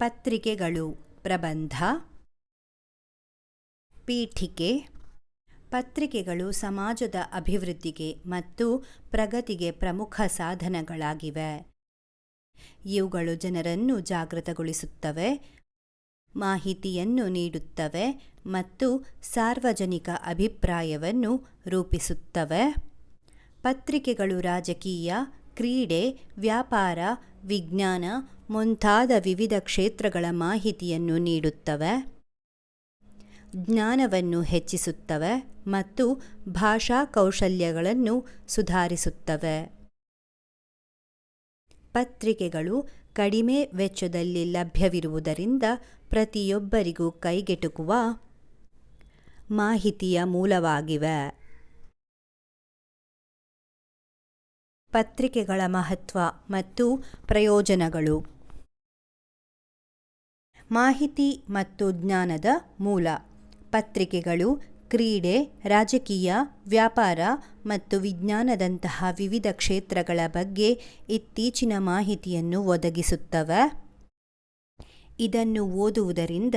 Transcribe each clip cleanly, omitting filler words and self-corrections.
ಪತ್ರಿಕೆಗಳು ಪ್ರಬಂಧ ಪೀಠಿಕೆ. ಪತ್ರಿಕೆಗಳು ಸಮಾಜದ ಅಭಿವೃದ್ಧಿಗೆ ಮತ್ತು ಪ್ರಗತಿಗೆ ಪ್ರಮುಖ ಸಾಧನಗಳಾಗಿವೆ. ಇವುಗಳು ಜನರನ್ನು ಜಾಗೃತಗೊಳಿಸುತ್ತವೆ, ಮಾಹಿತಿಯನ್ನು ನೀಡುತ್ತವೆ ಮತ್ತು ಸಾರ್ವಜನಿಕ ಅಭಿಪ್ರಾಯವನ್ನು ರೂಪಿಸುತ್ತವೆ. ಪತ್ರಿಕೆಗಳು ರಾಜಕೀಯ, ಕ್ರೀಡೆ, ವ್ಯಾಪಾರ, ವಿಜ್ಞಾನ ಮುಂತಾದ ವಿವಿಧ ಕ್ಷೇತ್ರಗಳ ಮಾಹಿತಿಯನ್ನು ನೀಡುತ್ತವೆ, ಜ್ಞಾನವನ್ನು ಹೆಚ್ಚಿಸುತ್ತವೆ ಮತ್ತು ಭಾಷಾ ಕೌಶಲ್ಯಗಳನ್ನು ಸುಧಾರಿಸುತ್ತವೆ. ಪತ್ರಿಕೆಗಳು ಕಡಿಮೆ ವೆಚ್ಚದಲ್ಲಿ ಲಭ್ಯವಿರುವುದರಿಂದ ಪ್ರತಿಯೊಬ್ಬರಿಗೂ ಕೈಗೆಟುಕುವ ಮಾಹಿತಿಯ ಮೂಲವಾಗಿವೆ. ಪತ್ರಿಕೆಗಳ ಮಹತ್ವ ಮತ್ತು ಪ್ರಯೋಜನಗಳು. ಮಾಹಿತಿ ಮತ್ತು ಜ್ಞಾನದ ಮೂಲ. ಪತ್ರಿಕೆಗಳು ಕ್ರೀಡೆ, ರಾಜಕೀಯ, ವ್ಯಾಪಾರ ಮತ್ತು ವಿಜ್ಞಾನದಂತಹ ವಿವಿಧ ಕ್ಷೇತ್ರಗಳ ಬಗ್ಗೆ ಇತ್ತೀಚಿನ ಮಾಹಿತಿಯನ್ನು ಒದಗಿಸುತ್ತವೆ. ಇದನ್ನು ಓದುವುದರಿಂದ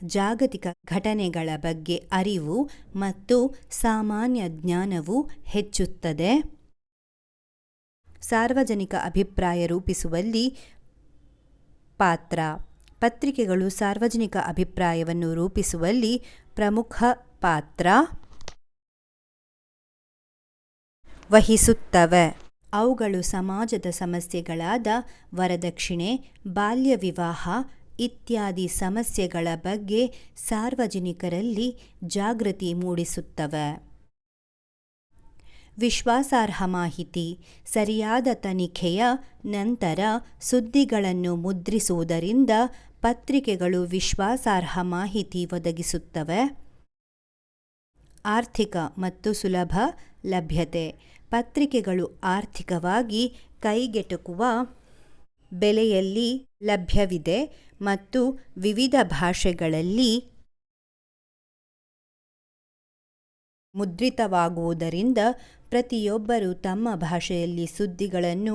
ಜಾಗತಿಕ ಘಟನೆಗಳ ಬಗ್ಗೆ ಅರಿವು ಮತ್ತು ಸಾಮಾನ್ಯ ಜ್ಞಾನವು ಹೆಚ್ಚುತ್ತದೆ. ಸಾರ್ವಜನಿಕ ಅಭಿಪ್ರಾಯ ರೂಪಿಸುವಲ್ಲಿ ಪಾತ್ರ. ಪತ್ರಿಕೆಗಳು ಸಾರ್ವಜನಿಕ ಅಭಿಪ್ರಾಯವನ್ನು ರೂಪಿಸುವಲ್ಲಿ ಪ್ರಮುಖ ಪಾತ್ರ ವಹಿಸುತ್ತವೆ. ಅವುಗಳು ಸಮಾಜದ ಸಮಸ್ಯೆಗಳಾದ ವರದಕ್ಷಿಣೆ, ಬಾಲ್ಯ ವಿವಾಹ ಇತ್ಯಾದಿ ಸಮಸ್ಯೆಗಳ ಬಗ್ಗೆ ಸಾರ್ವಜನಿಕರಲ್ಲಿ ಜಾಗೃತಿ ಮೂಡಿಸುತ್ತವೆ. ವಿಶ್ವಾಸಾರ್ಹ ಮಾಹಿತಿ. ಸರಿಯಾದ ತನಿಖೆಯ ನಂತರ ಸುದ್ದಿಗಳನ್ನು ಮುದ್ರಿಸುವುದರಿಂದ ಪತ್ರಿಕೆಗಳು ವಿಶ್ವಾಸಾರ್ಹ ಮಾಹಿತಿ ಒದಗಿಸುತ್ತವೆ. ಆರ್ಥಿಕ ಮತ್ತು ಸುಲಭ ಲಭ್ಯತೆ. ಪತ್ರಿಕೆಗಳು ಆರ್ಥಿಕವಾಗಿ ಕೈಗೆಟುಕುವ ಬೆಲೆಯಲ್ಲಿ ಲಭ್ಯವಿದೆ ಮತ್ತು ವಿವಿಧ ಭಾಷೆಗಳಲ್ಲಿ ಮುದ್ರಿತವಾಗುವುದರಿಂದ ಪ್ರತಿಯೊಬ್ಬರೂ ತಮ್ಮ ಭಾಷೆಯಲ್ಲಿ ಸುದ್ದಿಗಳನ್ನು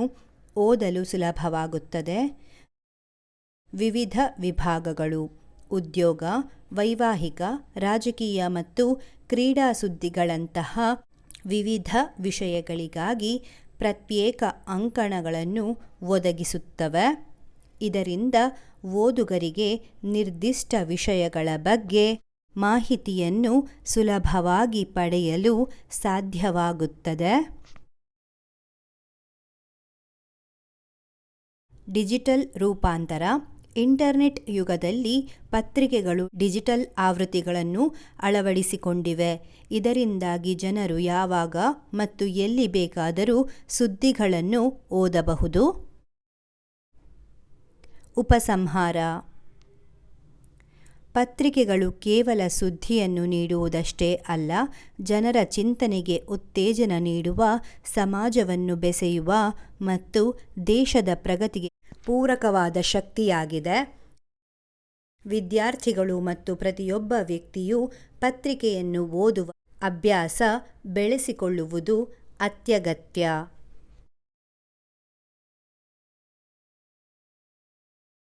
ಓದಲು ಸುಲಭವಾಗುತ್ತದೆ. ವಿವಿಧ ವಿಭಾಗಗಳು. ಉದ್ಯೋಗ, ವೈವಾಹಿಕ, ರಾಜಕೀಯ ಮತ್ತು ಕ್ರೀಡಾ ಸುದ್ದಿಗಳಂತಹ ವಿವಿಧ ವಿಷಯಗಳಿಗಾಗಿ ಪ್ರತ್ಯೇಕ ಅಂಕಣಗಳನ್ನು ಒದಗಿಸುತ್ತವೆ. ಇದರಿಂದ ಓದುಗರಿಗೆ ನಿರ್ದಿಷ್ಟ ವಿಷಯಗಳ ಬಗ್ಗೆ ಮಾಹಿತಿಯನ್ನು ಸುಲಭವಾಗಿ ಪಡೆಯಲು ಸಾಧ್ಯವಾಗುತ್ತದೆ. ಡಿಜಿಟಲ್ ರೂಪಾಂತರ. ಇಂಟರ್ನೆಟ್ ಯುಗದಲ್ಲಿ ಪತ್ರಿಕೆಗಳು ಡಿಜಿಟಲ್ ಆವೃತ್ತಿಗಳನ್ನು ಅಳವಡಿಸಿಕೊಂಡಿವೆ. ಇದರಿಂದಾಗಿ ಜನರು ಯಾವಾಗ ಮತ್ತು ಎಲ್ಲಿ ಬೇಕಾದರೂ ಸುದ್ದಿಗಳನ್ನು ಓದಬಹುದು. ಉಪಸಂಹಾರ. ಪತ್ರಿಕೆಗಳು ಕೇವಲ ಸುದ್ದಿಯನ್ನು ನೀಡುವುದಷ್ಟೇ ಅಲ್ಲ, ಜನರ ಚಿಂತನೆಗೆ ಉತ್ತೇಜನ ನೀಡುವ, ಸಮಾಜವನ್ನು ಬೆಸೆಯುವ ಮತ್ತು ದೇಶದ ಪ್ರಗತಿಗೆ ಪೂರಕವಾದ ಶಕ್ತಿಯಾಗಿದೆ. ವಿದ್ಯಾರ್ಥಿಗಳು ಮತ್ತು ಪ್ರತಿಯೊಬ್ಬ ವ್ಯಕ್ತಿಯೂ ಪತ್ರಿಕೆಯನ್ನು ಓದುವ ಅಭ್ಯಾಸ ಬೆಳೆಸಿಕೊಳ್ಳುವುದು ಅತ್ಯಗತ್ಯ.